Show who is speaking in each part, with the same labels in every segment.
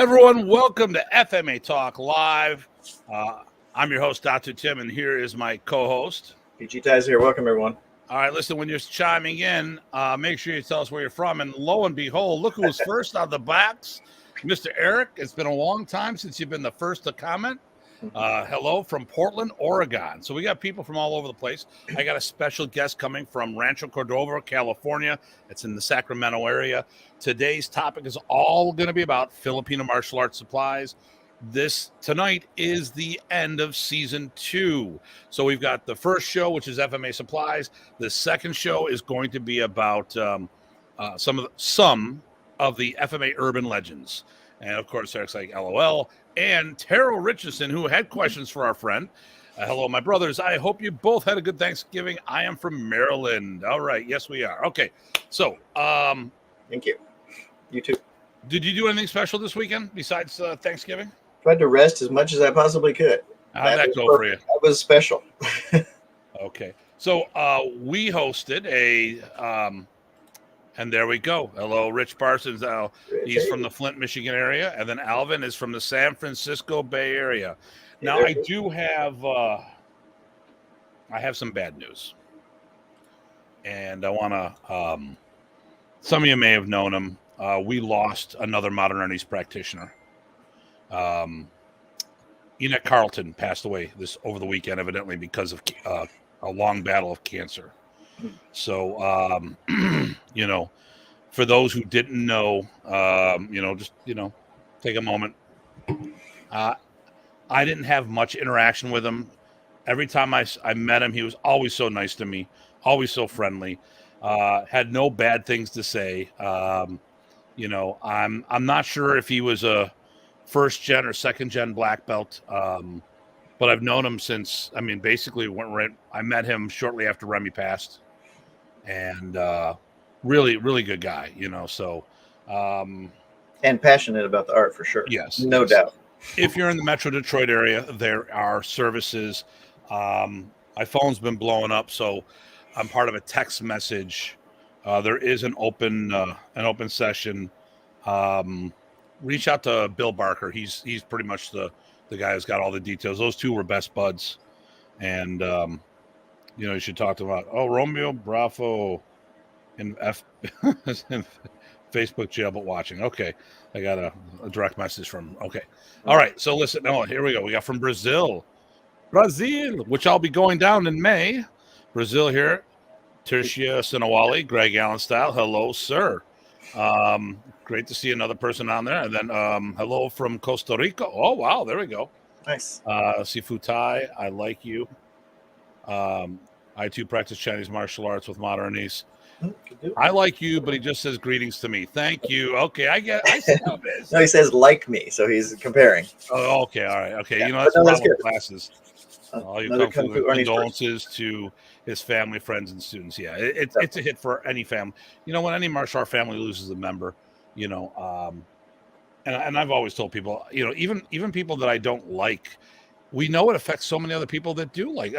Speaker 1: Everyone, welcome to FMA Talk Live. I'm your host, Datu Tim, and here is my co-host.
Speaker 2: PG Ties here. Welcome, everyone.
Speaker 1: All right, listen, when you're chiming in, make sure you tell us where you're from. And lo and behold, look who was first on the box, Mr. Eric. It's been a long time since you've been the first to comment. Hello from Portland, Oregon. So we got people from all over the place. I got a special guest coming from Rancho Cordova, California. It's in the Sacramento area. Today's topic is all going to be about Filipino Martial Art supplies. Tonight is the end of season 2. So we've got the first show, which is FMA Supplies. The second show is going to be about some of the FMA urban legends. And of course, Eric's like, LOL. And Terrell Richardson, who had questions for our friend. Hello, my brothers. I hope you both had a good Thanksgiving. I am from Maryland. All right. Yes, we are. Okay. So,
Speaker 2: thank you. You too.
Speaker 1: Did you do anything special this weekend besides Thanksgiving?
Speaker 2: Tried to rest as much as I possibly could.
Speaker 1: How'd that go for you?
Speaker 2: That was special.
Speaker 1: Okay. So, we hosted and there we go. Hello, Rich Parsons. Now he's from the Flint, Michigan area, and then Alvin is from the San Francisco Bay Area. Now I do have, I have some bad news, and I want to. Some of you may have known him. We lost another modern Ernie's practitioner. Enoch Carlton passed away over the weekend, evidently because of a long battle of cancer. So, for those who didn't know, just take a moment. I didn't have much interaction with him. Every time I met him, he was always so nice to me, always so friendly. Had no bad things to say. I'm not sure if he was a first gen or second gen black belt. But I've known him since, basically I met him shortly after Remy passed. And really, really good guy, so.
Speaker 2: And passionate about the art for sure.
Speaker 1: Yes.
Speaker 2: No doubt.
Speaker 1: If you're in the Metro Detroit area, there are services. My phone's been blowing up, so I'm part of a text message. There is an open session. Reach out to Bill Barker. He's pretty much the guy who's got all the details. Those two were best buds. And, you should talk to him about, Romeo Bravo in Facebook jail, but watching. Okay. I got a direct message from, okay. All right. So listen, here we go. We got from Brazil, which I'll be going down in May. Brazil here. Tertia Sinawali, Greg Allen style. Hello, sir. Great to see another person on there. And then hello from Costa Rica. Oh, wow. There we go.
Speaker 2: Nice.
Speaker 1: Sifu Tai, I like you. I too practice Chinese martial arts with modernities. I like you, but he just says greetings to me. Thank you. Okay, I see how it is.
Speaker 2: No, he says like me, so he's comparing.
Speaker 1: Oh, okay, all right. Okay,
Speaker 2: Yeah,
Speaker 1: that's
Speaker 2: that's
Speaker 1: good.
Speaker 2: good.
Speaker 1: Classes. All you come through condolences to his family, friends, and students. Yeah, it's a hit for any family. When any martial art family loses a member, and I've always told people, even people that I don't like, we know it affects so many other people that do like.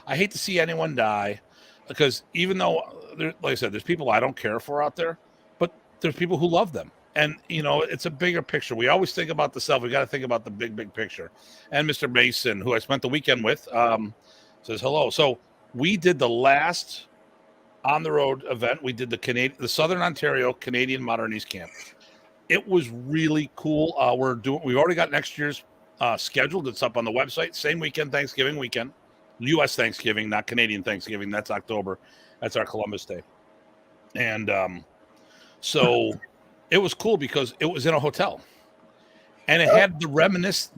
Speaker 1: I hate to see anyone die, because even though, like I said, there's people I don't care for out there, but there's people who love them. And, it's a bigger picture. We always think about the self. We got to think about the big picture. And Mr. Mason, who I spent the weekend with, says hello. So we did the last on-the-road event. We did the Southern Ontario Canadian Modernist Camp. It was really cool. We've already got next year's scheduled. It's up on the website. Same weekend, Thanksgiving weekend. U.S. Thanksgiving, not Canadian Thanksgiving. That's October. That's our Columbus Day. And so it was cool because it was in a hotel. And it had the remnants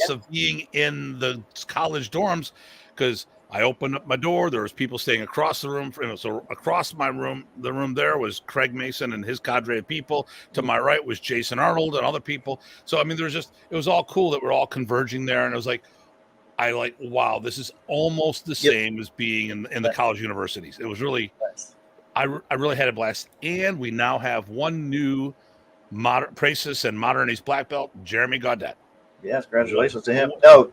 Speaker 1: of being in the college dorms, because I opened up my door. There was people staying across the room. So across my room, the room there was Craig Mason and his cadre of people. To my right was Jason Arnold and other people. So, it was all cool that we're all converging there. And it was like, wow, this is almost the same as being in the college universities. It was really, I really had a blast. And we now have one new Prasis and Modernist black belt, Jeremy Gaudet.
Speaker 2: Yes, congratulations to him. So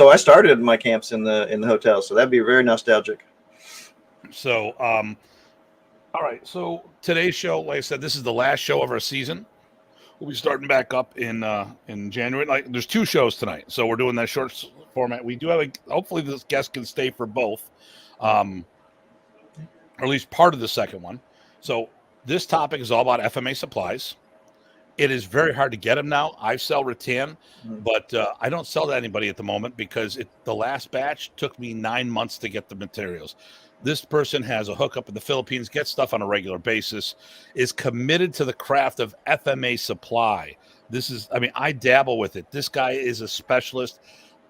Speaker 2: I started my camps in the hotel, so that'd be very nostalgic.
Speaker 1: So, all right. So today's show, like I said, this is the last show of our season. We'll be starting back up in January. Like, there's 2 shows tonight, so we're doing that short format. We do have hopefully this guest can stay for both, or at least part of the second one. So this topic is all about FMA supplies. It is very hard to get them now. I sell rattan, but I don't sell to anybody at the moment because the last batch took me 9 months to get the materials. This person has a hookup in the Philippines, gets stuff on a regular basis, is committed to the craft of FMA Supply. I dabble with it. This guy is a specialist.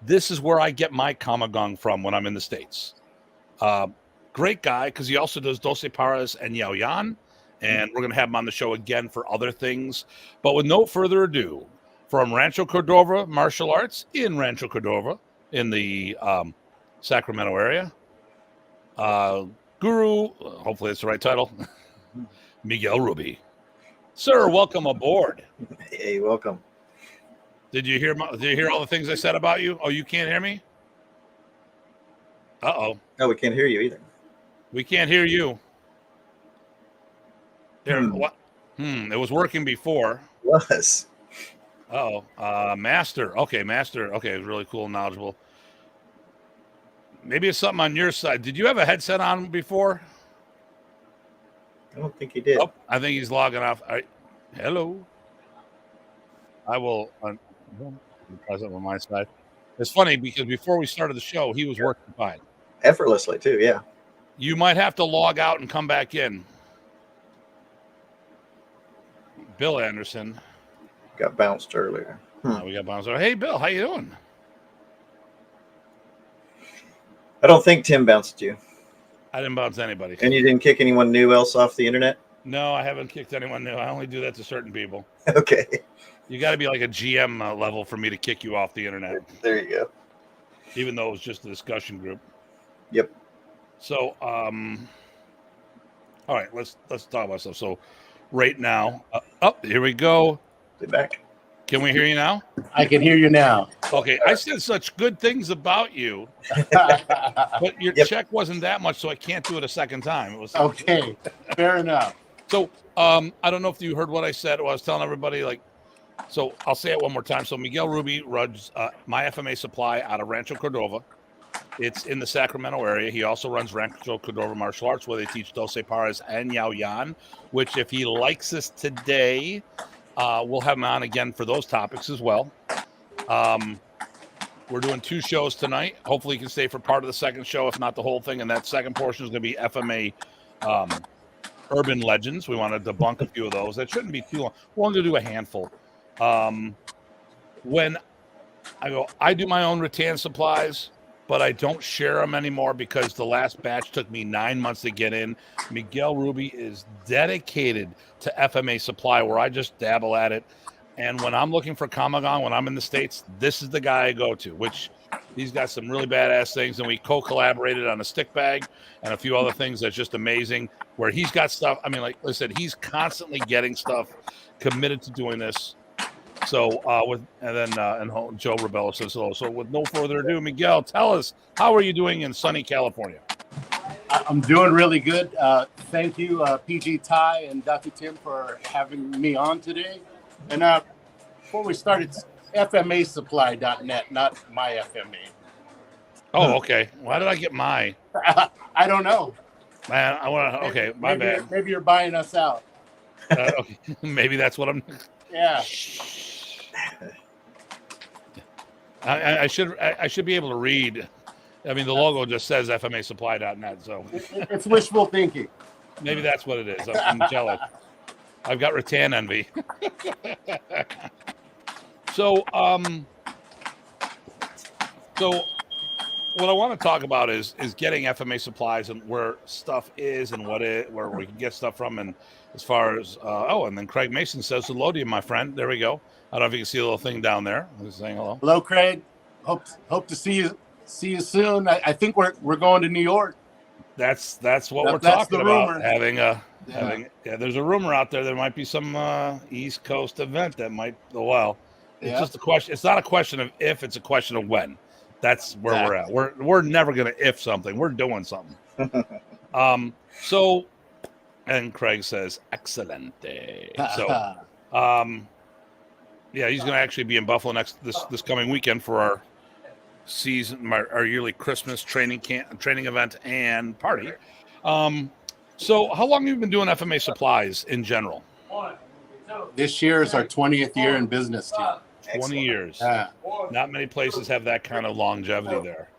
Speaker 1: This is where I get my Kamagong from when I'm in the States. Great guy, because he also does Doce Paras and Yao Yan. And we're going to have him on the show again for other things. But with no further ado, from Rancho Cordova Martial Arts in Rancho Cordova in the Sacramento area, Guru, hopefully it's the right title, Miguel Rubi. Sir, welcome aboard.
Speaker 2: Hey, welcome.
Speaker 1: Did you hear all the things I said about you? Oh, you can't hear me? Uh-oh.
Speaker 2: No, we can't hear you either.
Speaker 1: We can't hear you. What? It was working before.
Speaker 2: It was.
Speaker 1: Master. Okay, Master. Okay, it was really cool and knowledgeable. Maybe it's something on your side. Did you have a headset on before?
Speaker 2: I don't think he did.
Speaker 1: Oh, I think he's logging off. Hello. I will present on my side. It's funny because before we started the show, he was working fine.
Speaker 2: Effortlessly, too, yeah.
Speaker 1: You might have to log out and come back in. Bill Anderson
Speaker 2: got bounced earlier.
Speaker 1: We got bounced. Hey, Bill, how you doing?
Speaker 2: I don't think Tim bounced you.
Speaker 1: I didn't bounce anybody.
Speaker 2: And you didn't kick anyone new else off the internet?
Speaker 1: No, I haven't kicked anyone new. I only do that to certain people.
Speaker 2: Okay.
Speaker 1: You got to be like a GM level for me to kick you off the internet.
Speaker 2: There you go.
Speaker 1: Even though it was just a discussion group.
Speaker 2: Yep.
Speaker 1: So, all right, let's talk about stuff. So, right now, here we go.
Speaker 2: Be back.
Speaker 1: Can we hear you now?
Speaker 3: I can hear you now.
Speaker 1: Okay, I said such good things about you, but your check wasn't that much, so I can't do it a second time. It was
Speaker 3: okay. Fair enough.
Speaker 1: So, I don't know if you heard what I said. I was telling everybody, so I'll say it one more time. So Miguel Rubi runs My FMA Supply out of Rancho Cordova. It's in the Sacramento area. He also runs Rancho Cordova Martial Arts, where they teach Doce Paras and Yao Yan, which if he likes us today, we'll have him on again for those topics as well. We're doing 2 shows tonight. Hopefully he can stay for part of the second show, if not the whole thing. And that second portion is going to be FMA Urban Legends. We want to debunk a few of those. That shouldn't be too long. We're only going to do a handful. When I do my own rattan supplies, but I don't share them anymore because the last batch took me 9 months to get in. Miguel Rubi is dedicated to FMA Supply, where I just dabble at it. And when I'm looking for Kamagong, when I'm in the States, this is the guy I go to, which he's got some really badass things. And we co-collaborated on a stick bag and a few other things that's just amazing, where he's got stuff. I mean, like I said, he's constantly getting stuff, committed to doing this. So and Joe Rebello says hello. So with no further ado, Miguel, tell us, how are you doing in sunny California?
Speaker 3: I'm doing really good. Thank you, PG Ty and Dr. Tim, for having me on today. And before we start, it's FMAsupply.net, not My FMA.
Speaker 1: Oh, okay. Why did I get my?
Speaker 3: I don't know.
Speaker 1: Man, I want to. Okay, my bad.
Speaker 3: Maybe you're buying us out.
Speaker 1: Okay, maybe that's what I'm.
Speaker 3: Yeah.
Speaker 1: I should be able to read. I mean, the logo just says FMAsupply.net, so
Speaker 3: it's wishful thinking.
Speaker 1: Maybe that's what it is. I'm jealous. I've got rattan envy. So what I want to talk about is getting FMA supplies and where stuff is and where we can get stuff from, and as far as and then Craig Mason says hello to you, my friend. There we go. I don't know if you can see a little thing down there. I'm just saying hello.
Speaker 3: Hello, Craig. Hope to see you soon. I think we're going to New York.
Speaker 1: That's what we're talking about.
Speaker 3: Rumor.
Speaker 1: There's a rumor out there might be some East Coast event that might go well. It's just a question. It's not a question of if, it's a question of when. That's where we're at. We're never going to if something. We're doing something. And Craig says, excelente. So Yeah, he's going to actually be in Buffalo this coming weekend for our our yearly Christmas training event and party. So how long have you been doing FMA Supplies in general?
Speaker 3: This year is our 20th year in business, Tim.
Speaker 1: 20 years.
Speaker 3: Yeah.
Speaker 1: Not many places have that kind of longevity there.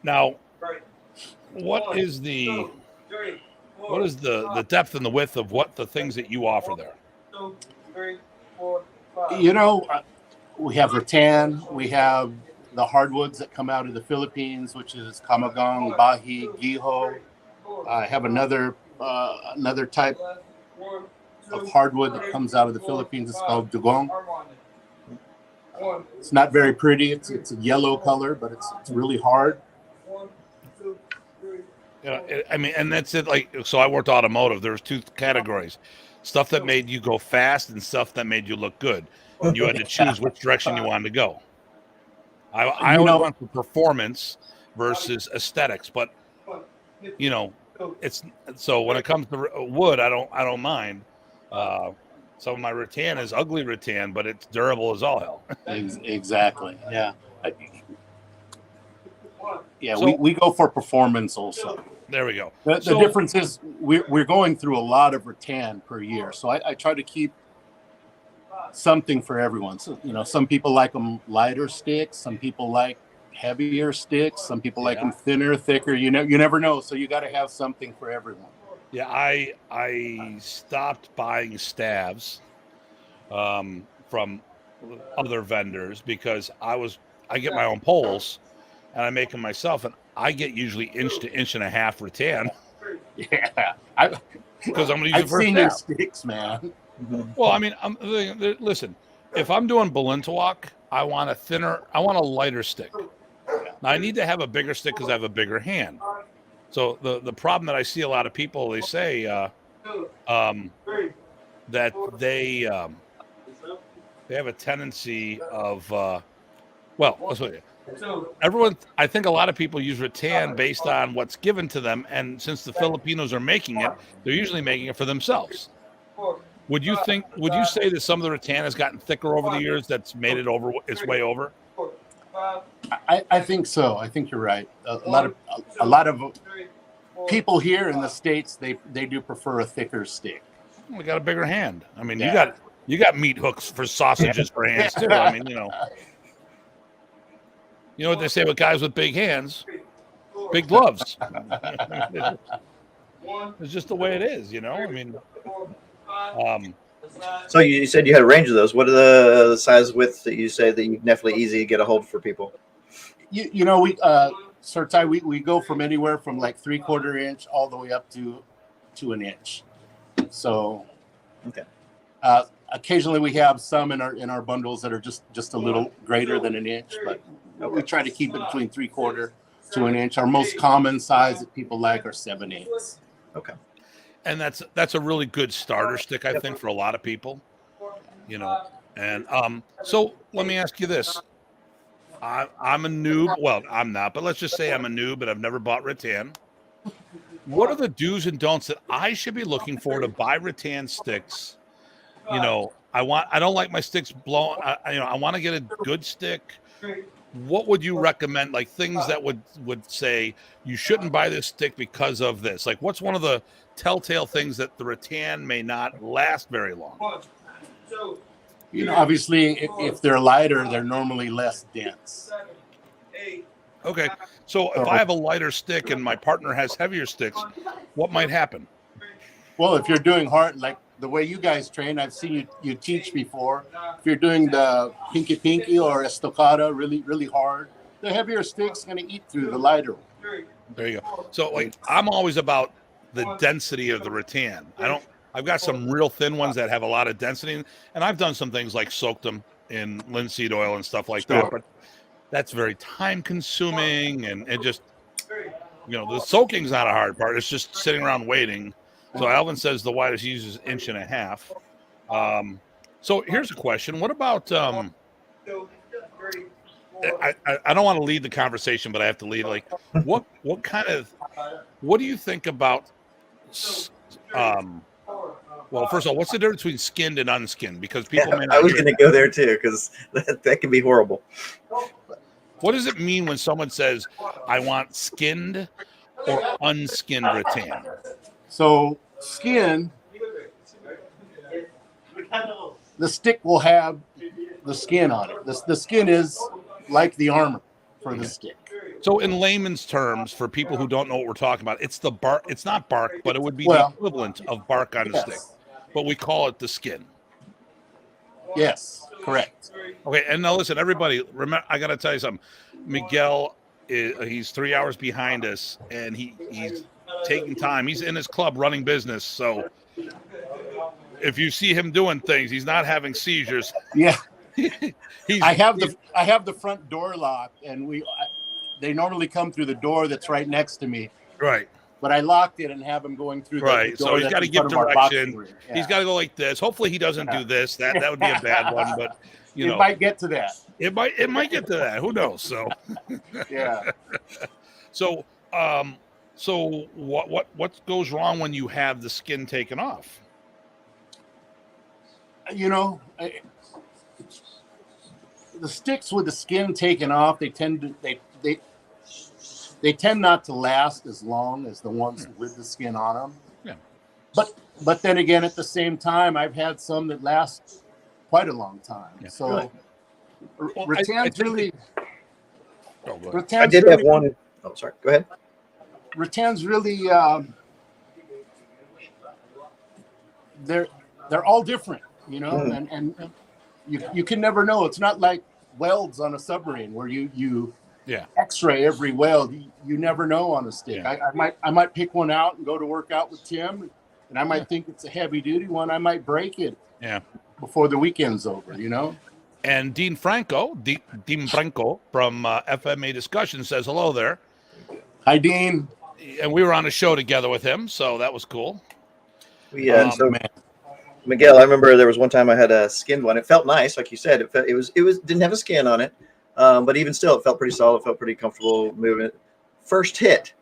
Speaker 1: Now, what is the depth and the width of what the things that you offer there?
Speaker 3: You know, we have rattan, we have the hardwoods that come out of the Philippines, which is Camagong, Bahi, Giho. I have another type of hardwood that comes out of the Philippines. It's called dugong. It's not very pretty. It's a yellow color, but it's really hard.
Speaker 1: Yeah, I mean, and that's it. Like, so I worked automotive. There's two categories: stuff that made you go fast and stuff that made you look good. And you had to choose which direction you wanted to go. I always went for performance versus aesthetics, but it's so when it comes to wood, I don't mind. Some of my rattan is ugly rattan, but it's durable as all hell.
Speaker 3: Exactly. Yeah. Yeah,
Speaker 1: so,
Speaker 3: we go for performance also.
Speaker 1: There we go.
Speaker 3: The difference is we're going through a lot of rattan per year, so I try to keep something for everyone. So some people like them lighter sticks, some people like heavier sticks, some people like them thinner, thicker. You never know, so you got to have something for everyone.
Speaker 1: Yeah, I stopped buying staves from other vendors because I get my own poles and I make them myself, and I get usually inch to inch and a half rattan.
Speaker 3: Yeah,
Speaker 1: because I'm going to use it for
Speaker 3: I've seen your sticks, man.
Speaker 1: Well, I mean, listen, if I'm doing Balintawak, I want a lighter stick. Now I need to have a bigger stick because I have a bigger hand. So the problem that I see a lot of people, they say that they have a tendency of let's tell you. Everyone, I think a lot of people use rattan based on what's given to them, and since the Filipinos are making it, they're usually making it for themselves. Would you say that some of the rattan has gotten thicker over the years? That's made it over its way over.
Speaker 3: I think so. I think you're right. A lot of people here in the States, they do prefer a thicker stick.
Speaker 1: We got a bigger hand. I mean, you got meat hooks for sausages for hands too. I mean, you know what they say with guys with big hands? Big gloves. It's just the way it is, I mean.
Speaker 2: So you said you had a range of those. What are the size widths that you say that you definitely easy to get a hold for people?
Speaker 3: We Sir Ty, we go from anywhere from like 3/4 inch all the way up to an inch. So
Speaker 2: okay.
Speaker 3: Occasionally we have some in our bundles that are just a little greater than an inch, but we try to keep it between 3/4 to an inch. Our most common size that people like are 7/8.
Speaker 2: Okay.
Speaker 1: And that's a really good starter stick, I think, for a lot of people, And so let me ask you this: I'm a noob. Well, I'm not, but let's just say I'm a noob, and I've never bought rattan. What are the do's and don'ts that I should be looking for to buy rattan sticks? I don't like my sticks blown. I want to get a good stick. What would you recommend? Like things that would say you shouldn't buy this stick because of this. Like, what's one of the telltale things that the rattan may not last very long?
Speaker 3: Obviously, if they're lighter, they're normally less dense.
Speaker 1: Okay, so if I have a lighter stick and my partner has heavier sticks, what might happen?
Speaker 3: Well, if you're doing hard, like the way you guys train, I've seen you teach before. If you're doing the pinky or estocada really, really hard, the heavier stick's going to eat through the lighter one.
Speaker 1: There you go. So, like, I'm always about the density of the rattan. I've got some real thin ones that have a lot of density, and I've done some things like soaked them in linseed oil and stuff like that, but that's very time consuming, and it just, the soaking's not a hard part. It's just sitting around waiting. So Alvin says the widest he uses 1.5 inches. So here's a question. What about, I don't want to lead the conversation, but I have to lead. Like, what do you think about Well, first of all, what's the difference between skinned and unskinned? Because people may not.
Speaker 2: I was going to go there too, because that can be horrible.
Speaker 1: What does it mean when someone says, "I want skinned or unskinned rattan"?
Speaker 3: So skin, the stick will have the skin on it. The skin is like the armor for the stick.
Speaker 1: So in layman's terms, for people who don't know what we're talking about, it's the bark. It's not bark, but it would be the equivalent of bark on a stick. But we call it the skin.
Speaker 3: Yes, correct.
Speaker 1: Okay, and now listen, everybody, remember, I got to tell you something. Miguel, he's 3 hours behind us, and he's taking time. He's in his club running business, so if you see him doing things, he's not having seizures.
Speaker 3: Yeah. I have the front door locked, and they normally come through the door that's right next to me.
Speaker 1: Right.
Speaker 3: But I locked it and have him going through.
Speaker 1: Right.
Speaker 3: The door.
Speaker 1: So he's got to give direction. Yeah. He's got to go like this. Hopefully he doesn't do this. That would be a bad one. But you know,
Speaker 3: it might get to that.
Speaker 1: It might get to that. Who knows? So.
Speaker 3: Yeah.
Speaker 1: So what goes wrong when you have the skin taken off?
Speaker 3: You know, the sticks with the skin taken off, they tend not to last as long as the ones with the skin on them. Yeah. But then again, at the same time, I've had some that last quite a long time. Yeah. So rattan's really.
Speaker 2: I did have one. Oh, sorry. Go ahead.
Speaker 3: Rattan's really. They're all different, you know, and you can never know. It's not like welds on a submarine where you X-ray every weld. You never know on a stick. Yeah. I might pick one out and go to work out with Tim, and I might think it's a heavy duty one. I might break it before the weekend's over, you know.
Speaker 1: And Dean Franco from FMA Discussion says hello there.
Speaker 3: Hi, Dean.
Speaker 1: And we were on a show together with him, so that was cool.
Speaker 2: Yeah, Miguel, I remember there was one time I had a skinned one. It felt nice, like you said. It didn't have a skin on it, but even still, it felt pretty solid. Felt pretty comfortable moving it. First hit,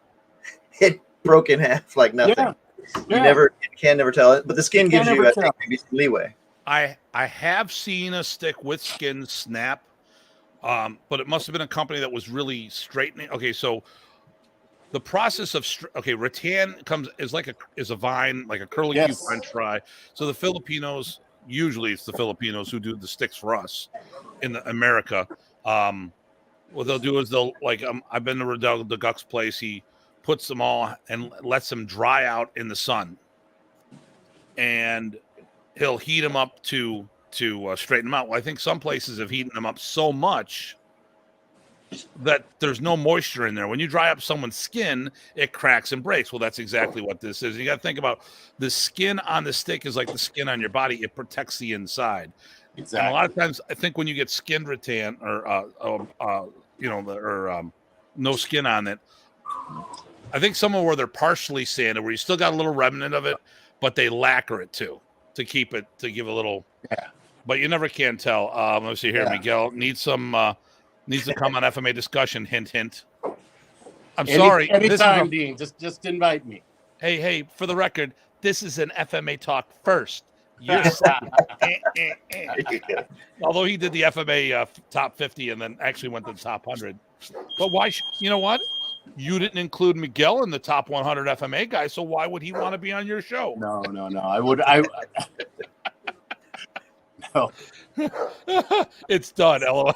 Speaker 2: it broke in half like nothing. Yeah. You can never tell it, but the skin gives you, I think, maybe some leeway.
Speaker 1: I have seen a stick with skin snap, but it must have been a company that was really straightening. Okay, so the process of rattan is a vine, like a curly French fry. So the Filipinos, usually it's the Filipinos who do the sticks for us in America. What they'll do is I've been to Riddell the Guck's place. He puts them all and lets them dry out in the sun, and he'll heat them up to straighten them out. Well, I think some places have heated them up so much that there's no moisture in there. When you dry up someone's skin, it cracks and breaks. Well, that's exactly what this is. You got to think about the skin on the stick is like the skin on your body. It protects the inside. Exactly. And a lot of times, I think when you get skin rattan or no skin on it, I think somewhere where they're partially sanded, where you still got a little remnant of it, but they lacquer it too to keep it, to give a little. Yeah. But you never can tell. Let's see here. Yeah. Miguel needs to come on FMA Discussion. Hint, hint. I'm sorry.
Speaker 3: Anytime, Dean. Just invite me.
Speaker 1: Hey, for the record, this is an FMA talk first. Although he did the FMA top 50 and then actually went to the top 100. But why? You know what? You didn't include Miguel in the top 100 FMA guys, so why would he want to be on your show?
Speaker 3: No. I would. No.
Speaker 1: It's done. LOL.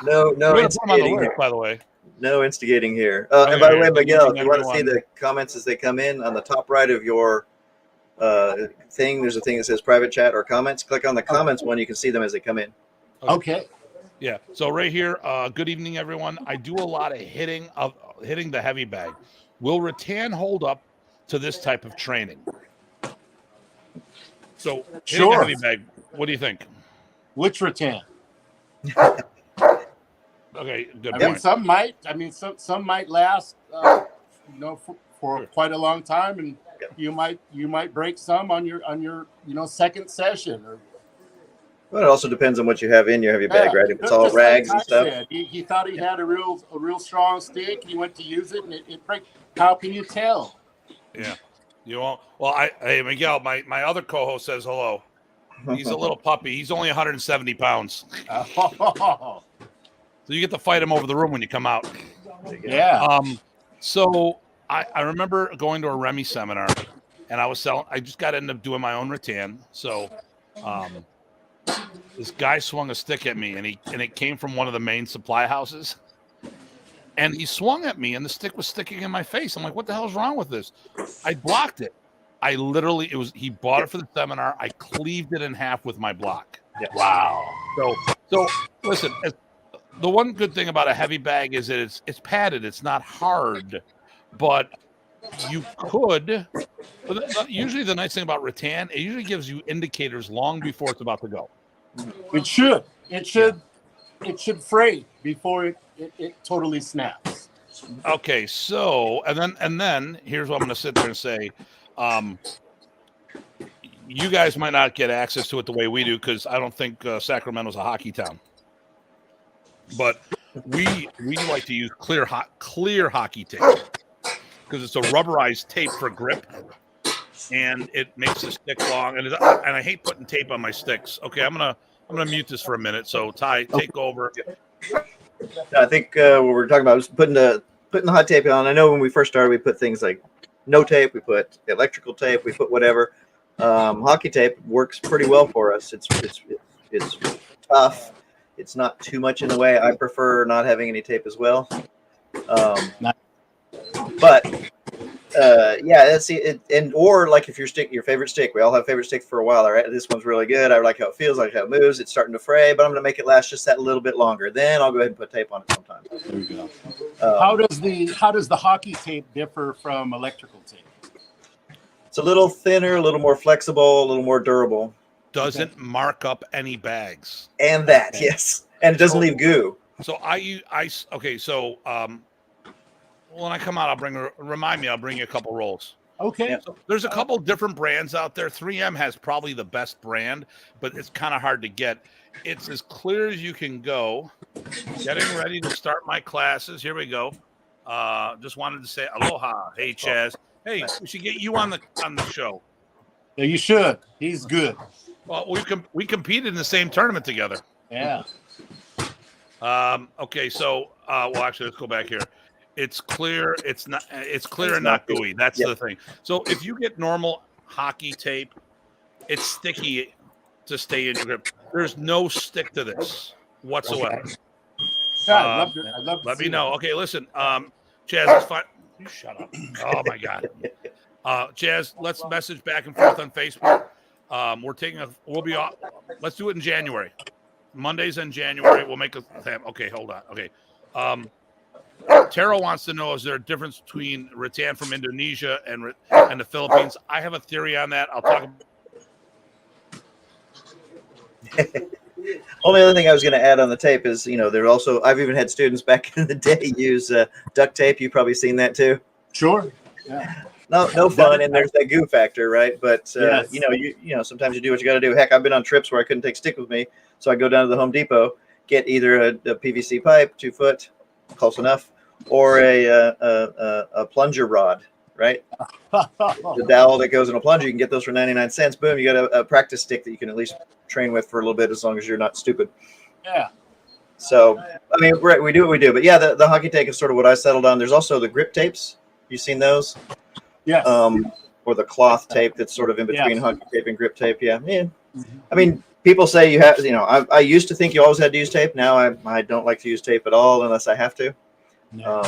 Speaker 2: No instigating here,
Speaker 1: by the way.
Speaker 2: No instigating here. And by the way, Miguel, if you want to see the comments as they come in, on the top right of your thing, there's a thing that says private chat or comments. Click on the comments one. You can see them as they come in.
Speaker 3: Okay.
Speaker 1: Yeah. So right here, good evening, everyone. I do a lot of hitting the heavy bag. Will rattan hold up to this type of training? So hitting the heavy bag. What do you think?
Speaker 3: Which rattan?
Speaker 1: Okay, good point.
Speaker 3: Some might last, for quite a long time, and you might break some on your second session.
Speaker 2: Well, it also depends on what you have in your heavy bag, right? If it's all rags and stuff.
Speaker 3: He thought he had a real strong stick. He went to use it, and it breaks. How can you tell?
Speaker 1: Yeah. You won't. Well, hey Miguel, my other co-host says hello. He's a little puppy. He's only 170 pounds. So you get to fight him over the room when you come out.
Speaker 3: Yeah.
Speaker 1: So I remember going to a Remy seminar, and I just got into doing my own rattan. So this guy swung a stick at me, and it came from one of the main supply houses. And he swung at me, and the stick was sticking in my face. I'm like, what the hell is wrong with this? I blocked it. He bought it for the seminar. I cleaved it in half with my block.
Speaker 2: Yeah.
Speaker 3: Wow.
Speaker 1: So listen, the one good thing about a heavy bag is that it's padded. It's not hard, but you could. Usually the nice thing about rattan, it usually gives you indicators long before it's about to go.
Speaker 3: It should. It should fray before it totally snaps.
Speaker 1: Okay, so and then here's what I'm going to sit there and say. You guys might not get access to it the way we do because I don't think Sacramento's a hockey town. But we like to use clear hockey tape because it's a rubberized tape for grip, and it makes the stick long. And I hate putting tape on my sticks. Okay, I'm gonna mute this for a minute. So Ty, take over.
Speaker 2: I think what we're talking about was putting the hot tape on. I know when we first started, we put things like no tape, we put electrical tape, we put whatever. Hockey tape works pretty well for us. It's tough. It's not too much in the way. I prefer not having any tape as well. That's it. And or like if your favorite stick, we all have favorite sticks for a while. All right, this one's really good. I like how it feels, I like how it moves. It's starting to fray, but I'm going to make it last just that little bit longer. Then I'll go ahead and put tape on it sometimes.
Speaker 3: There we go. How does the hockey tape differ from electrical tape?
Speaker 2: It's a little thinner, a little more flexible, a little more durable.
Speaker 1: Doesn't mark up any bags.
Speaker 2: And that, yes, and it doesn't leave goo.
Speaker 1: So when I come out, I'll bring you a couple rolls.
Speaker 3: Okay.
Speaker 1: Yeah. So there's a couple different brands out there. 3M has probably the best brand, but it's kind of hard to get. It's as clear as you can go. Getting ready to start my classes. Here we go. Just wanted to say aloha. Hey, Chaz. Hey, we should get you on the show.
Speaker 3: Yeah, you should. He's good.
Speaker 1: Well, we competed in the same tournament together.
Speaker 3: Yeah.
Speaker 1: Okay, so actually, let's go back here. It's clear. It's clear and not gooey. That's the thing. So if you get normal hockey tape, it's sticky to stay in your grip. There's no stick to this whatsoever.
Speaker 3: Okay. I'd love to
Speaker 1: let me
Speaker 3: see
Speaker 1: know.
Speaker 3: that.
Speaker 1: Okay, listen, Chaz, it's fine. You shut up. Oh my God. Chaz, let's message back and forth on Facebook. We'll be off. Let's do it in January. Mondays in January. We'll make a okay, hold on. Okay. Taro wants to know, is there a difference between rattan from Indonesia and the Philippines? I have a theory on that. I'll talk about.
Speaker 2: Only other thing I was going to add on the tape is, there's also, I've even had students back in the day use duct tape. You've probably seen that too.
Speaker 3: Sure. Yeah.
Speaker 2: No fun, and there's that goo factor, right? But
Speaker 3: Yes.
Speaker 2: sometimes you do what you got to do. Heck, I've been on trips where I couldn't take stick with me, so I go down to the Home Depot, get either a PVC pipe, 2 foot, close enough, or a plunger rod, right? The dowel that goes in a plunger, you can get those for 99 cents. Boom, you got a practice stick that you can at least train with for a little bit, as long as you're not stupid.
Speaker 3: Yeah.
Speaker 2: So, I mean, we do what we do. But yeah, the hockey tape is sort of what I settled on. There's also the grip tapes. You seen those?
Speaker 3: Yes.
Speaker 2: Or the cloth tape that's sort of in between
Speaker 3: Yes.
Speaker 2: hockey tape and grip tape. Yeah. I mean, people say you have, I used to think you always had to use tape. Now I don't like to use tape at all unless I have to.
Speaker 3: No.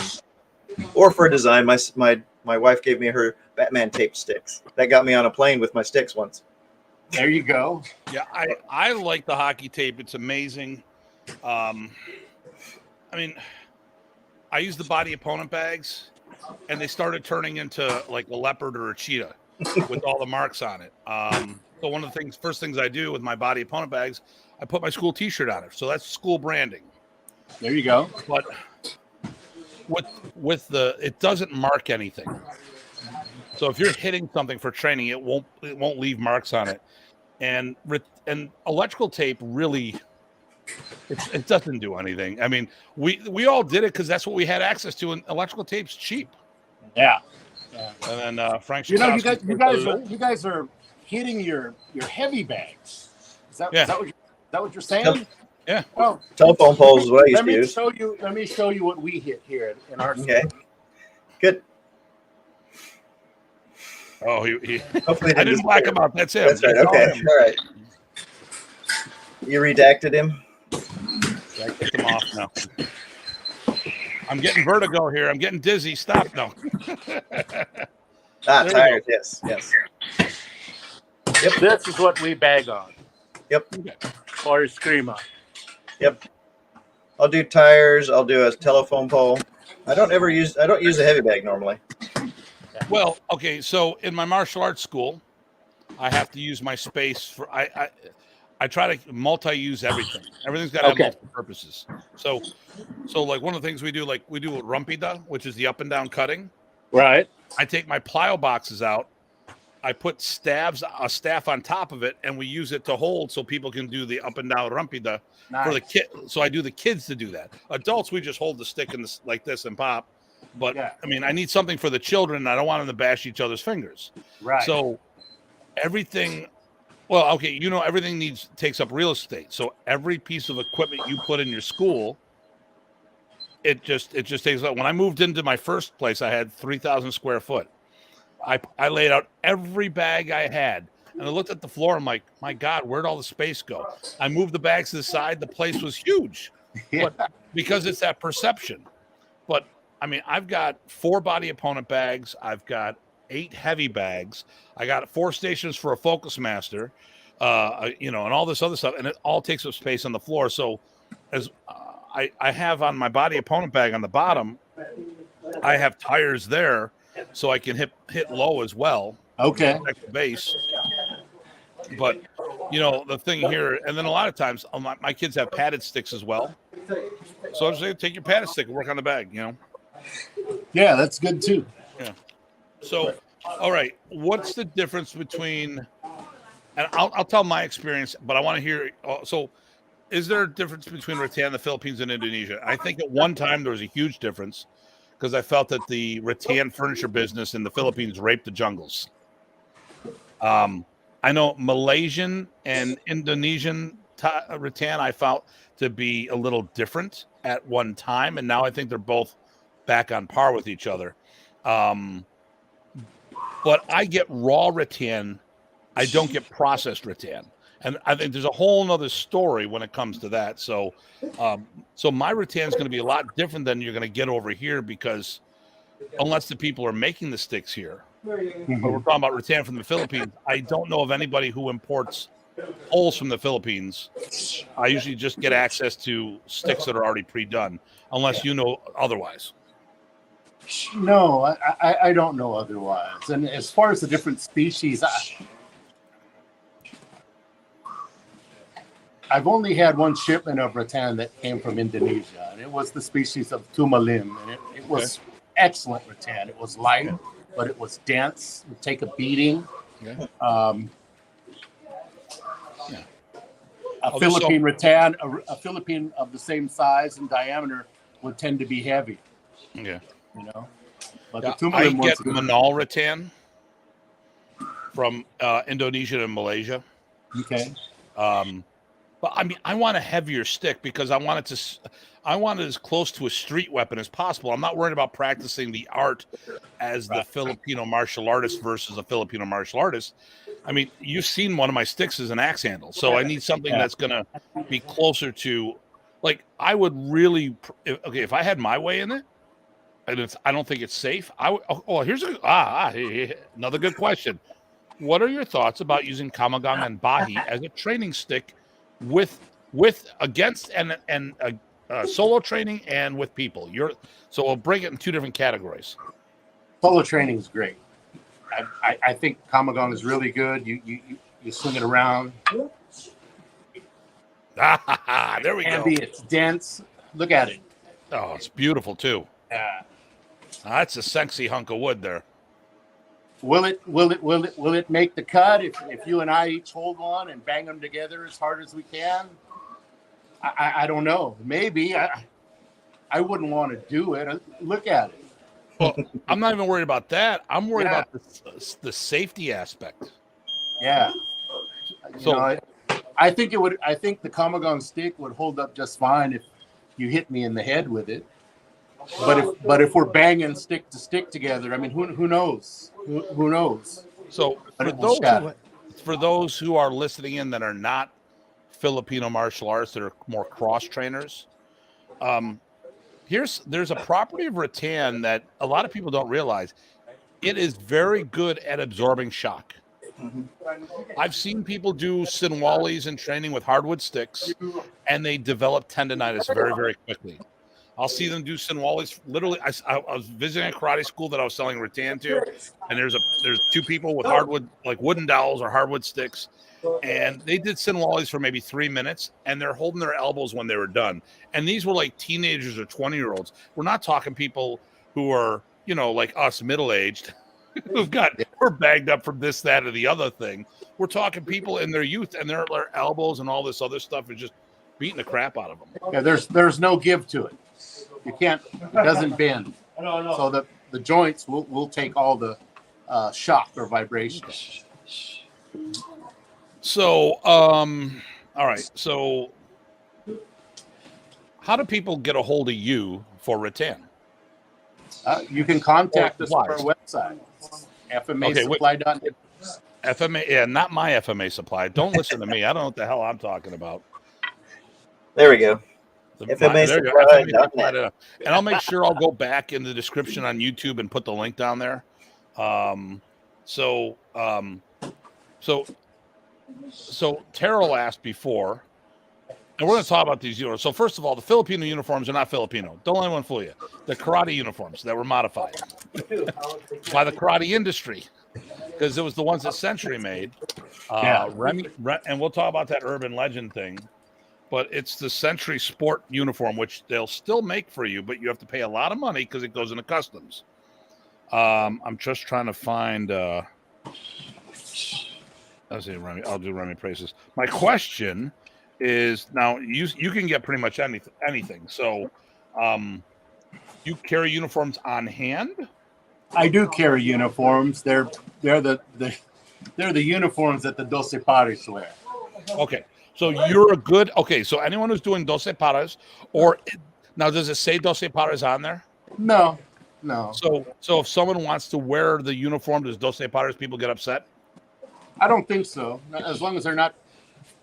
Speaker 2: Or for a design, my wife gave me her Batman tape sticks. That got me on a plane with my sticks once.
Speaker 3: There you go.
Speaker 1: Yeah, I like the hockey tape. It's amazing. I mean, I use the body opponent bags, and they started turning into like a leopard or a cheetah with all the marks on it. So one of the first things I do with my body opponent bags, I put my school T-shirt on it. So that's school branding.
Speaker 3: There you go.
Speaker 1: But it doesn't mark anything. So if you're hitting something for training, it won't leave marks on it. And electrical tape really, it doesn't do anything. I mean, we all did it because that's what we had access to, and electrical tape's cheap.
Speaker 3: Yeah. Yeah.
Speaker 1: And then Frank,
Speaker 3: you guys are hitting your heavy bags. Is that what you're saying?
Speaker 1: Yeah.
Speaker 3: Well,
Speaker 2: telephone poles is what I used to use.
Speaker 3: Let me show you what we hit here in our
Speaker 2: Okay.
Speaker 3: store.
Speaker 2: Good.
Speaker 1: Oh, he
Speaker 2: Hopefully
Speaker 1: I didn't black him out. That's him.
Speaker 2: That's right. Okay. All right. You redacted him?
Speaker 1: Yeah, I kicked him off now. I'm getting vertigo here. I'm getting dizzy. Stop. No.
Speaker 2: Tires. Yes. Yes.
Speaker 3: Yep. This is what we bag on.
Speaker 2: Yep.
Speaker 3: Or scream on.
Speaker 2: Yep. I'll do tires. I'll do a telephone pole. I don't use a heavy bag normally.
Speaker 1: Well, okay. So in my martial arts school, I have to use my space for I try to multi-use everything. Everything's got to have multiple purposes. So like one of the things we do rumpida, which is the up and down cutting.
Speaker 3: Right.
Speaker 1: I take my plyo boxes out. I put a staff on top of it, and we use it to hold so people can do the up and down rumpida for the kid. So I do the kids to do that. Adults, we just hold the stick like this and pop. But I mean, I need something for the children. And I don't want them to bash each other's fingers. Right. So everything. Well, okay, everything takes up real estate. So every piece of equipment you put in your school, it just takes up. When I moved into my first place, I had 3,000 square foot. I laid out every bag I had, and I looked at the floor. I'm like, my God, where'd all the space go? I moved the bags to the side. The place was huge, but because it's that perception. But I mean, I've got 4 body opponent bags. I've got 8 heavy bags. I got 4 stations for a focus master, and all this other stuff, and it all takes up space on the floor. So, as I have on my body opponent bag on the bottom, I have tires there, so I can hit low as well.
Speaker 3: Okay.
Speaker 1: Protect the base. But the thing here, and then a lot of times my kids have padded sticks as well. So I just say, take your padded stick and work on the bag.
Speaker 3: Yeah, that's good too.
Speaker 1: Yeah. So, all right, what's the difference between, and I'll tell my experience, but I want to hear, so is there a difference between rattan, the Philippines, and Indonesia? I think at one time there was a huge difference because I felt that the rattan furniture business in the Philippines raped the jungles. I know Malaysian and Indonesian rattan I felt to be a little different at one time, and now I think they're both back on par with each other. But I get raw rattan. I don't get processed rattan. And I think there's a whole nother story when it comes to that. So my rattan is going to be a lot different than you're going to get over here because unless the people are making the sticks here, but we're talking about rattan from the Philippines. I don't know of anybody who imports poles from the Philippines. I usually just get access to sticks that are already pre-done, unless you know otherwise.
Speaker 3: No, I don't know otherwise. And as far as the different species, I've only had one shipment of rattan that came from Indonesia, and it was the species of Tumalim, and it was excellent rattan. It was light, but it was dense. It would take a beating. A Philippine rattan, a Philippine of the same size and diameter would tend to be heavy.
Speaker 1: Yeah.
Speaker 3: But
Speaker 1: I get Manal rattan from Indonesia and Malaysia.
Speaker 3: Okay.
Speaker 1: But I mean, I want a heavier stick because I want it as close to a street weapon as possible. I'm not worried about practicing the art as the Filipino martial artist versus a Filipino martial artist. I mean, you've seen one of my sticks as an axe handle, so I need something that's going to be closer to, like, I would really, if I had my way in it, and I don't think it's safe. Here's another good question. What are your thoughts about using Kamagang and Bahi as a training stick against solo training and with people? So we'll break it in 2 different categories.
Speaker 3: Solo training is great. I think Kamagang is really good. You swing it around.
Speaker 1: There we go.
Speaker 3: It's dense. Look at it.
Speaker 1: Oh, it's beautiful too.
Speaker 3: Yeah.
Speaker 1: That's a sexy hunk of wood there.
Speaker 3: Will it make the cut if you and I each hold one and bang them together as hard as we can? I don't know. Maybe. I wouldn't want to do it. Look at it.
Speaker 1: Well, I'm not even worried about that. I'm worried about the safety aspect.
Speaker 3: Yeah. I think it would. I think the Kamagong stick would hold up just fine if you hit me in the head with it. But if we're banging stick to stick together, I mean, who knows? Who knows?
Speaker 1: So for those who are listening in that are not Filipino martial arts, that are more cross trainers, there's a property of rattan that a lot of people don't realize. It is very good at absorbing shock. I've seen people do Sinwalis in training with hardwood sticks, and they develop tendonitis very, very quickly. I'll see them do Sinwalis. Literally, I was visiting a karate school that I was selling rattan to, and there's two people with hardwood, like wooden dowels or hardwood sticks, and they did Sinwalis for maybe 3 minutes, and they're holding their elbows when they were done. And these were like teenagers or 20-year-olds. We're not talking people who are, like us, middle-aged, we're bagged up from this, that, or the other thing. We're talking people in their youth, and their elbows and all this other stuff is just beating the crap out of them.
Speaker 3: Yeah, there's no give to it. You can't. It doesn't bend. So the joints will take all the shock or vibration.
Speaker 1: So, all right. So, how do people get a hold of you for rattan?
Speaker 3: You can contact us on our website, FMAsupply.net.
Speaker 1: FMA, yeah, not My FMA Supply. Don't listen to me. I don't know what the hell I'm talking about.
Speaker 2: There we go. FMA Supply.
Speaker 1: And I'll make sure I'll go back in the description on YouTube and put the link down there. So Terrell asked before, and we're going to talk about these uniforms. So first of all, the Filipino uniforms are not Filipino. Don't let anyone fool you. The karate uniforms that were modified by the karate industry, because it was the ones that Century made. And we'll talk about that urban legend thing. But it's the Century Sport uniform, which they'll still make for you, but you have to pay a lot of money because it goes into customs. I'm just trying to find. I'll do Remy Prices. My question is, now you can get pretty much anything. So, you carry uniforms on hand?
Speaker 3: I do carry uniforms. They're the uniforms that the Doce Pares wear.
Speaker 1: Okay. So you're a good, so anyone who's doing Doce Pares, now does it say Doce Pares on there?
Speaker 3: No.
Speaker 1: So if someone wants to wear the uniform, does Doce Pares people get upset?
Speaker 3: I don't think so. As long as they're not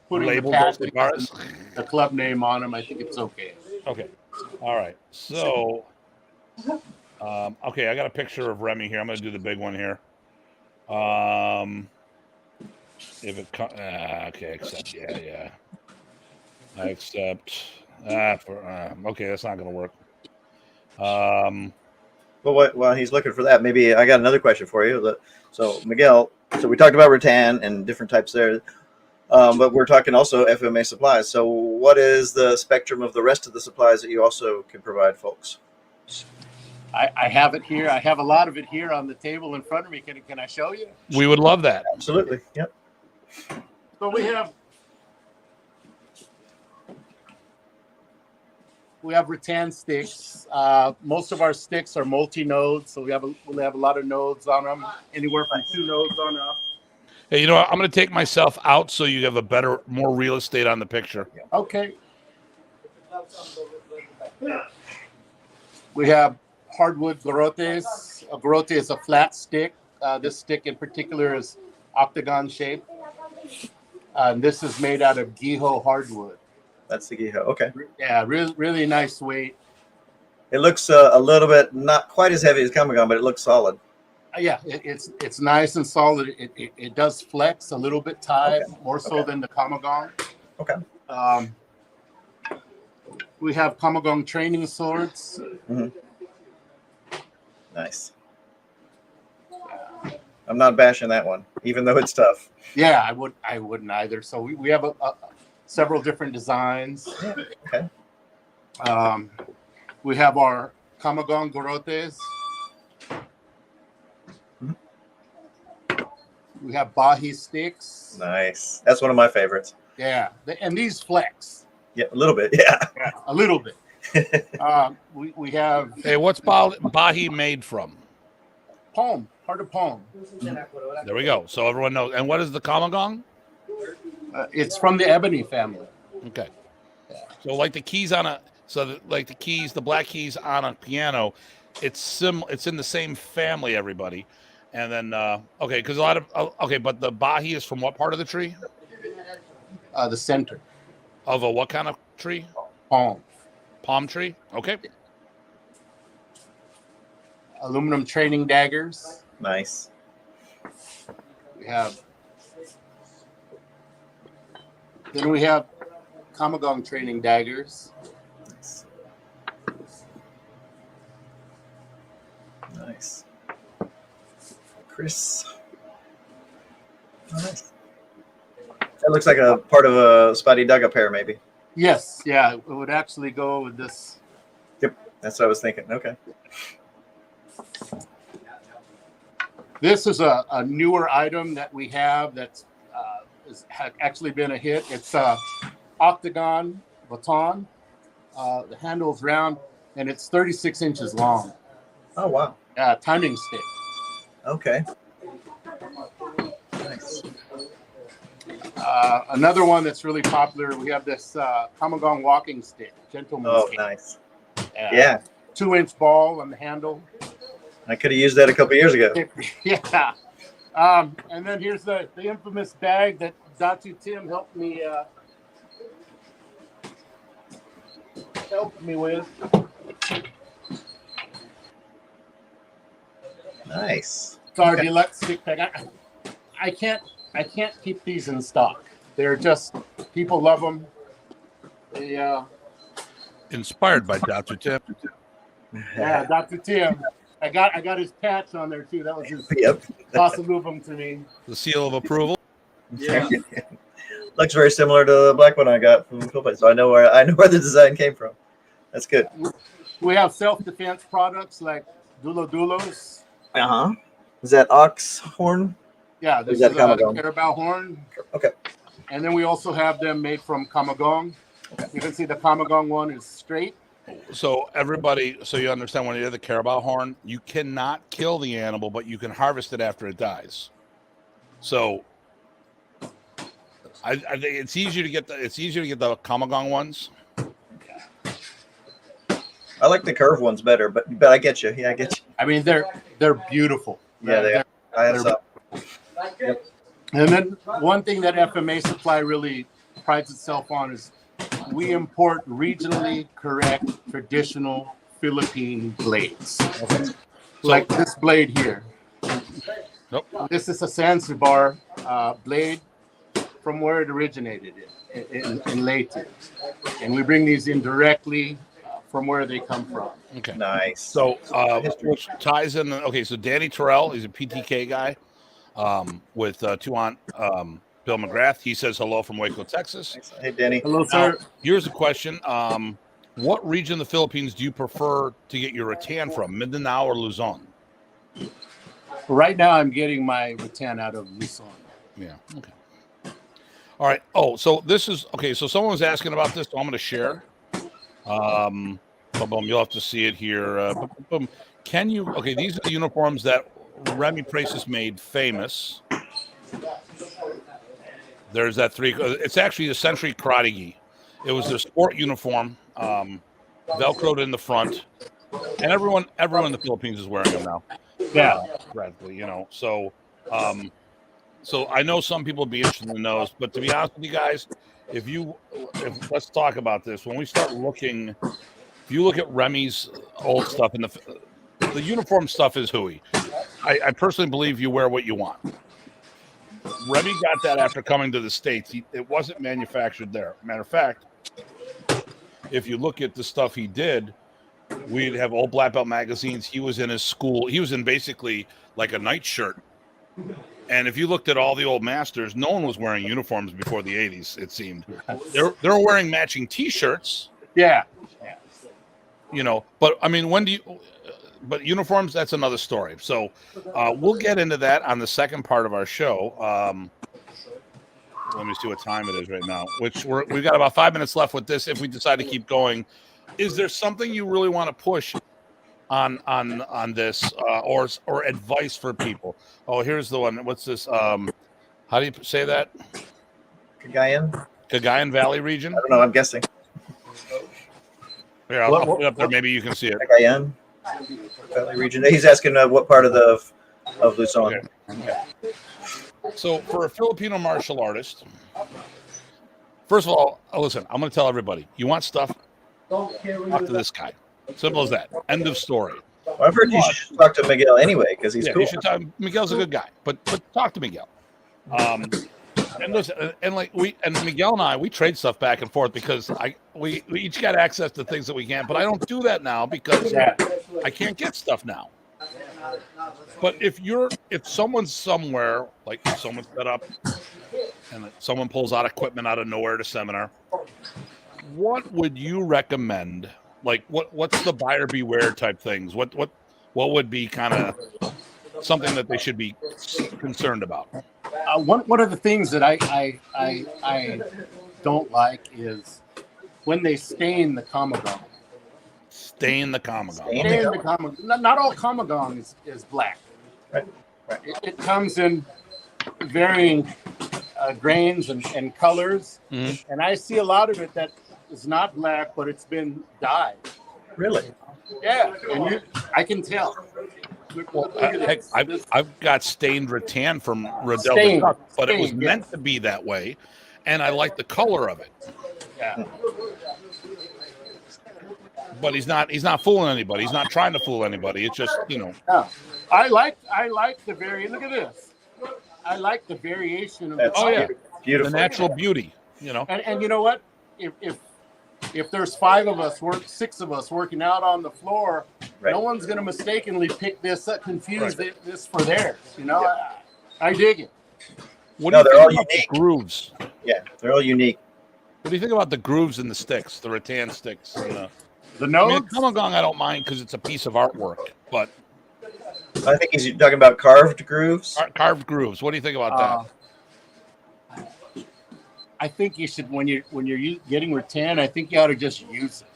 Speaker 3: putting the club name on them, I think it's okay.
Speaker 1: Okay. All right. So, I got a picture of Remy here. I'm going to do the big one here. If it accept. Yeah. I accept. Okay, that's not going to work.
Speaker 2: Well, while he's looking for that, maybe I got another question for you. So, Miguel, so we talked about rattan and different types there, but we're talking also FMA supplies. So what is the spectrum of the rest of the supplies that you also can provide folks?
Speaker 3: I have it here. I have a lot of it here on the table in front of me. Can I show you?
Speaker 1: We would love that.
Speaker 2: Absolutely. Yep.
Speaker 3: So we have rattan sticks. Most of our sticks are multi-node, so we'll have a lot of nodes on them, anywhere from 2 nodes on up.
Speaker 1: Hey, you know what? I'm going to take myself out so you have more real estate on the picture.
Speaker 3: Okay. We have hardwood garrotes. A garrote is a flat stick. This stick in particular is octagon shaped. And this is made out of Giho hardwood.
Speaker 2: That's the Giho. Okay.
Speaker 3: Yeah, really nice weight.
Speaker 2: It looks a little bit not quite as heavy as Kamagong, but it looks solid.
Speaker 3: Yeah, it's nice and solid. It does flex a little bit tight, more so than the Kamagong.
Speaker 2: Okay.
Speaker 3: We have Kamagong training swords.
Speaker 2: Mm-hmm. Nice. I'm not bashing that one, even though it's tough.
Speaker 3: Yeah, I wouldn't either. So we have several different designs.
Speaker 2: Okay.
Speaker 3: We have our Kamagong garrotes. We have Bahi sticks.
Speaker 2: Nice. That's one of my favorites.
Speaker 3: Yeah, and these flex.
Speaker 2: Yeah, a little bit. Yeah.
Speaker 3: A little bit. We have
Speaker 1: Hey, what's Bahi made from?
Speaker 3: palm, heart of palm.
Speaker 1: There we go. So everyone knows. And what is the kamagong?
Speaker 3: It's from the ebony family.
Speaker 1: Okay. So like the keys on a, like the keys, the black keys on a piano, it's in the same family, everybody. And then, okay, because a lot of, okay, but the Bahi is from what part of the tree?
Speaker 3: The center.
Speaker 1: Of a what kind of tree?
Speaker 3: Palm.
Speaker 1: Palm tree? Okay.
Speaker 3: Aluminum training daggers.
Speaker 2: Nice.
Speaker 3: Then we have kamagong training daggers.
Speaker 2: Nice. Chris. Nice. That looks like a part of a Spotty Dugga pair, maybe.
Speaker 3: Yes, yeah, it would actually go with this.
Speaker 2: Yep, that's what I was thinking. Okay.
Speaker 3: This is a newer item that we have that's has actually been a hit. It's a octagon baton. The handle's round, and it's 36 inches long.
Speaker 2: Oh, wow.
Speaker 3: Timing stick.
Speaker 2: Okay. Nice.
Speaker 3: Another one that's really popular, we have this kamagong walking stick, gentleman's
Speaker 2: Oh,
Speaker 3: stick.
Speaker 2: nice. Yeah.
Speaker 3: 2-inch ball on the handle.
Speaker 2: I could have used that a couple years ago.
Speaker 3: Yeah. And then here's the infamous bag that Datu Tim helped me with.
Speaker 2: Nice.
Speaker 3: It's our
Speaker 2: Okay.
Speaker 3: deluxe stick bag. I can't keep these in stock. They're just, people love them. They
Speaker 1: Inspired by Dr. Tim.
Speaker 3: yeah, Dr. Tim. I got his patch on there too. That was his
Speaker 2: Yep.
Speaker 3: Pasalubum to me.
Speaker 1: The seal of approval.
Speaker 3: Yeah.
Speaker 2: Looks very similar to the black one I got from Philippines, so I know where the design came from. That's good.
Speaker 3: We have self-defense products like dulos.
Speaker 2: Uh-huh. Is that ox horn?
Speaker 3: Yeah, this
Speaker 2: Is that
Speaker 3: is a
Speaker 2: kamagong?
Speaker 3: carabao horn.
Speaker 2: Okay.
Speaker 3: And then we also have them made from kamagong. You can see the kamagong one is straight.
Speaker 1: So everybody, so you understand when you have the carabao horn, you cannot kill the animal, but you can harvest it after it dies. So I think it's easier to get the kamagong ones.
Speaker 2: I like the curved ones better, but I get you. Yeah, I get you.
Speaker 3: I mean, they're beautiful.
Speaker 2: Yeah, they are. I have some. Yep.
Speaker 3: And then one thing that FMA Supply really prides itself on is we import regionally correct traditional Philippine blades.
Speaker 1: Okay.
Speaker 3: Like this blade here.
Speaker 1: Nope.
Speaker 3: This is a Zanzibar blade from where it originated in Leyte. And we bring these in directly from where they come from.
Speaker 1: Okay.
Speaker 2: Nice.
Speaker 1: So which ties in. Okay, so Danny Terrell, he's a PTK guy with two on Bill McGrath. He says hello from Waco, Texas.
Speaker 2: Hey, Danny.
Speaker 3: Hello, sir.
Speaker 1: Now, here's a question. What region of the Philippines do you prefer to get your rattan from, Mindanao or Luzon?
Speaker 3: Right now, I'm getting my rattan out of Luzon.
Speaker 1: Yeah. Okay. All right. Oh, so this is okay. So someone was asking about this. So I'm going to share. Boom, boom, you'll have to see it here. Boom, boom. Can you? Okay, these are the uniforms that Remy Praces made famous. There's that three. It's actually the Century Karate Gi. It was their sport uniform, velcroed in the front, and everyone in the Philippines is wearing them now.
Speaker 3: Yeah.
Speaker 1: Practically, you know. So, so I know some people would be interested in those, but to be honest with you guys, if let's talk about this. When we start looking, if you look at Remy's old stuff, and the uniform stuff is hooey. I personally believe you wear what you want. Remy got that after coming to the States. It wasn't manufactured there. Matter of fact, if you look at the stuff he did, we'd have old black belt magazines. He was in his school. He was in basically like a nightshirt. And if you looked at all the old masters, no one was wearing uniforms before the 80s, it seemed. They're wearing matching T-shirts.
Speaker 3: Yeah.
Speaker 1: You know, but I mean, but uniforms, that's another story. So we'll get into that on the second part of our show. Let me see what time it is right now, which we've got about 5 minutes left with this. If we decide to keep going, is there something you really want to push on this, or advice for people? Oh, here's the one. What's this? How do you say that? Cagayan Valley region.
Speaker 2: I don't know. I'm guessing.
Speaker 1: Here, I'll put it up there. Maybe you can see it.
Speaker 2: Cagayan Valley region. He's asking what part of Luzon.
Speaker 1: Okay. So for a Filipino martial artist, first of all, listen, I'm going to tell everybody, you want stuff, talk to this guy. Simple as that. End of story.
Speaker 2: Well, I've heard you should talk to Miguel anyway, because he's cool.
Speaker 1: You should talk. Miguel's a good guy, but talk to Miguel. And listen, and Miguel and I, we trade stuff back and forth because we each got access to things that we can't, but I don't do that now because I can't get stuff now. But if someone's somewhere, like if someone's set up and someone pulls out equipment out of nowhere to seminar, what would you recommend? Like what's the buyer beware type things? What would be kind of something that they should be concerned about?
Speaker 3: One of the things that I don't like is when they stain the kamagong.
Speaker 1: Stain the kamagong.
Speaker 3: Not all kamagong is black.
Speaker 2: Right.
Speaker 3: It comes in varying grains and colors, and I see a lot of it that is not black, but it's been dyed.
Speaker 2: Really?
Speaker 3: Yeah, and I can tell.
Speaker 1: Well, heck, I've got stained rattan from Riddell, but it was meant to be that way, and I like the color of it.
Speaker 3: Yeah.
Speaker 1: But he's not fooling anybody. He's not trying to fool anybody. It's just,
Speaker 3: Yeah. I like the look at this. I like the variation of
Speaker 2: beautiful.
Speaker 1: The natural beauty,
Speaker 3: And you know what? If there's 6 of us working out on the floor, no one's going to mistakenly pick this up, confuse this for theirs. I dig it.
Speaker 1: What do you
Speaker 2: they're all
Speaker 1: think about
Speaker 2: unique.
Speaker 1: The grooves?
Speaker 2: Yeah, they're all unique.
Speaker 1: What do you think about the grooves in the sticks, the rattan sticks?
Speaker 3: The nose?
Speaker 1: Kamagong I don't mind because it's a piece of artwork, but
Speaker 2: I think he's talking about carved grooves.
Speaker 1: Carved grooves. What do you think about that?
Speaker 3: I think you should, when you're getting rattan, I think you ought to just use it.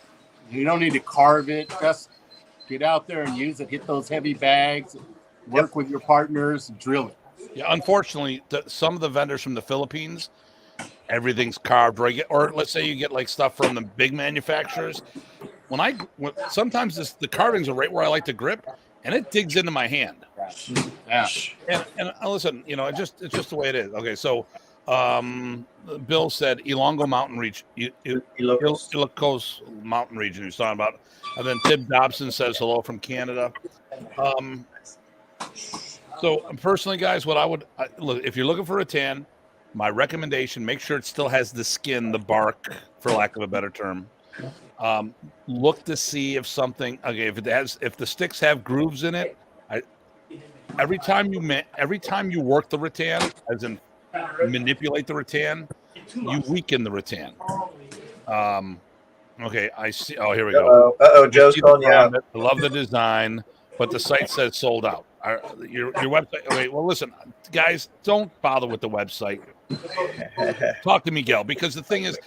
Speaker 3: You don't need to carve it. Just get out there and use it. Hit those heavy bags. Work with your partners. Drill it.
Speaker 1: Yeah, unfortunately, some of the vendors from the Philippines, everything's carved. Or let's say you get like stuff from the big manufacturers. Sometimes the carvings are right where I like to grip, and it digs into my hand.
Speaker 3: Yeah.
Speaker 1: And listen, it's just the way it is. Okay, so. Bill said Ilonggo Mountain Region, Ilocos Mountain Region. He's talking about, and then Tim Dobson says hello from Canada. So personally, guys, what I would look, if you're looking for a tan, my recommendation: make sure it still has the skin, the bark, for lack of a better term. Look to see if something. Okay, if the sticks have grooves in it, every time you work the rattan, as in manipulate the rattan, you weaken the rattan. Okay, I see. Oh, here we go.
Speaker 2: Joe's calling you out.
Speaker 1: I love the design, but the site says sold out. Your website. Okay, well, listen, guys, don't bother with the website. Talk to Miguel, because the thing is,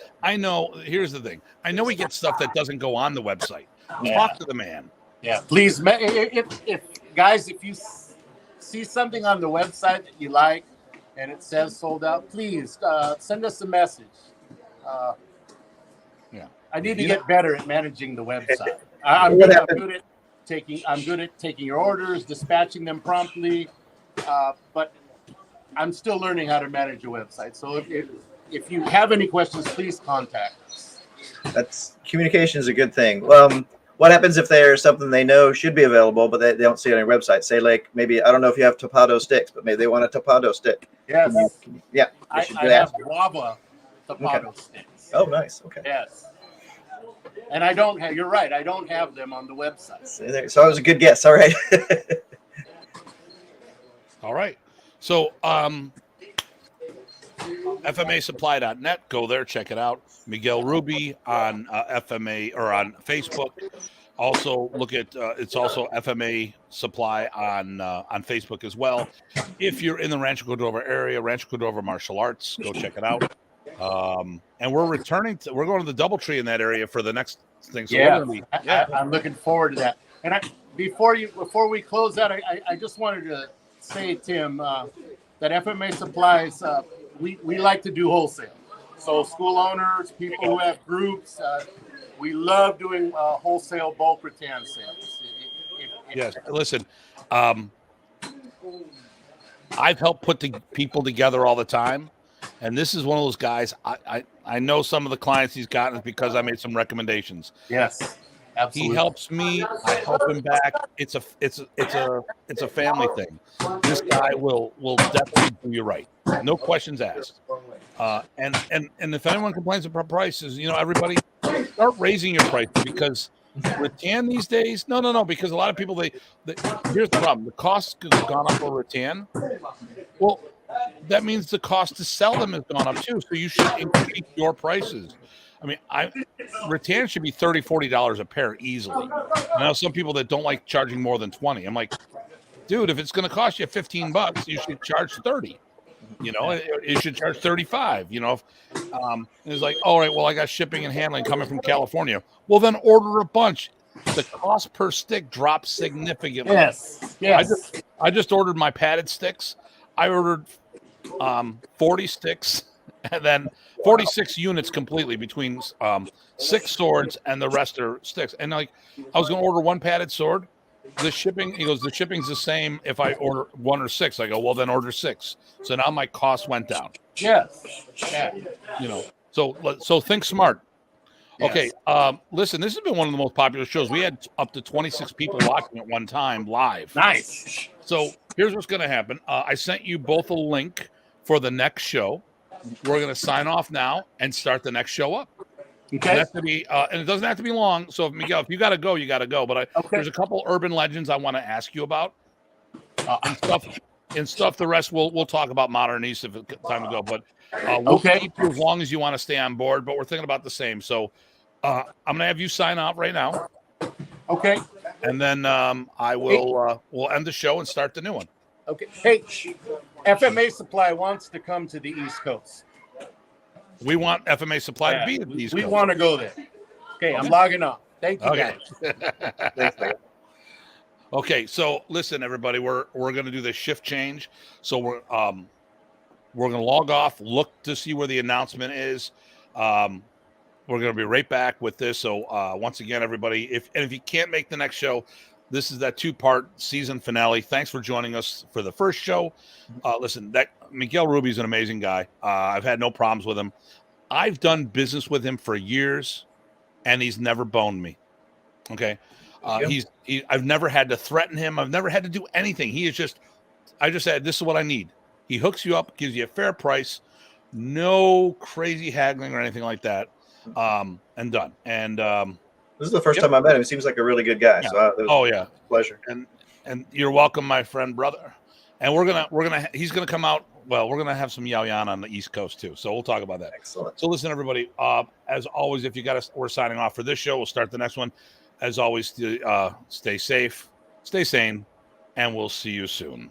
Speaker 1: here's the thing. I know we get stuff that doesn't go on the website. Talk to the man.
Speaker 3: Yeah, please, if you see something on the website that you like, and it says sold out, please send us a message. I need to get better at managing the website. I'm good at taking your orders, dispatching them promptly, but I'm still learning how to manage a website. So if you have any questions, please contact us. Communication is a good thing.
Speaker 2: What happens if there's something they know should be available, but they don't see it on your website? Say, like, maybe, I don't know if you have tapado sticks, but maybe they want a tapado stick.
Speaker 3: Yes. I have guava tapado sticks.
Speaker 2: Oh, nice. Okay.
Speaker 3: Yes. And I don't have, you're right, I don't have them on the website.
Speaker 2: So it was a good guess. All right.
Speaker 1: All right. So, FMAsupply.net. Go there, check it out. Miguel Rubi on FMA or on Facebook. Also, look at it's also FMA Supply on Facebook as well. If you're in the Rancho Cordova area, Rancho Cordova Martial Arts, go check it out. And we're going to the DoubleTree in that area for the next thing. So we're gonna be,
Speaker 3: I'm looking forward to that. And before we close out, I just wanted to say, Tim, that FMA Supplies, we like to do wholesale. So school owners, people who have groups, we love doing wholesale bulk rattan sales.
Speaker 1: Yes, listen, I've helped put people together all the time, and this is one of those guys. I know some of the clients he's gotten because I made some recommendations.
Speaker 3: Yes, absolutely.
Speaker 1: He helps me. I help him back. It's a family thing. This guy will definitely do you right. No questions asked. And if anyone complains about prices, everybody start raising your prices, because rattan these days, no, because a lot of people, here's the problem. The cost has gone up for rattan. Well, that means the cost to sell them has gone up too. So you should increase your prices. I mean, rattan should be $30, $40 a pair easily. I know some people that don't like charging more than 20. I'm like, dude, if it's going to cost you $15, you should charge 30. It should charge 35. And it's like, all right, well, I got shipping and handling coming from California. Well, then order a bunch. The cost per stick drops significantly.
Speaker 3: Yes.
Speaker 1: I just ordered my padded sticks. I ordered 40 sticks, and then 46 units completely between 6 swords, and the rest are sticks. And I was going to order one padded sword. The shipping's the same if I order 1 or 6. I go, well, then order 6. So now my cost went down.
Speaker 3: Yes. Yeah.
Speaker 1: So think smart.
Speaker 3: Yes.
Speaker 1: Okay. Listen, this has been one of the most popular shows. We had up to 26 people watching at one time live.
Speaker 3: Nice.
Speaker 1: So here's what's going to happen. I sent you both a link for the next show. We're going to sign off now and start the next show up.
Speaker 3: Okay.
Speaker 1: And, and it doesn't have to be long. So, Miguel, if you got to go, you got to go. But there's a couple urban legends I want to ask you about. And stuff. The rest we'll talk about modern East if it's time to go. But we'll keep you as long as you want to stay on board. But we're thinking about the same. So I'm going to have you sign off right now.
Speaker 3: Okay.
Speaker 1: And then I will we'll end the show and start the new one.
Speaker 3: Okay. Hey, FMA Supply wants to come to the East Coast.
Speaker 1: We want FMA Supply to be at the East Coast.
Speaker 3: We want to go there. Okay, I'm logging off. Thank you, guys.
Speaker 2: Thanks,
Speaker 1: Okay, so listen, everybody, we're going to do the shift change. So we're going to log off, look to see where the announcement is. We're going to be right back with this. So once again, everybody, if you can't make the next show, this is that 2-part season finale. Thanks for joining us for the first show. Listen, that Miguel Rubi is an amazing guy. I've had no problems with him. I've done business with him for years, and he's never boned me. Okay. I've never had to threaten him. I've never had to do anything. I just said, this is what I need. He hooks you up, gives you a fair price, no crazy haggling or anything like that. And done. And,
Speaker 2: this is the first time I met him. He seems like a really good guy.
Speaker 1: Yeah.
Speaker 2: So it was a pleasure.
Speaker 1: And you're welcome, my friend, brother. And he's gonna come out. Well, we're gonna have some Yaoyan on the East Coast too. So we'll talk about that.
Speaker 2: Excellent.
Speaker 1: So listen, everybody. As always, if you got us, we're signing off for this show. We'll start the next one. As always, stay safe, stay sane, and we'll see you soon.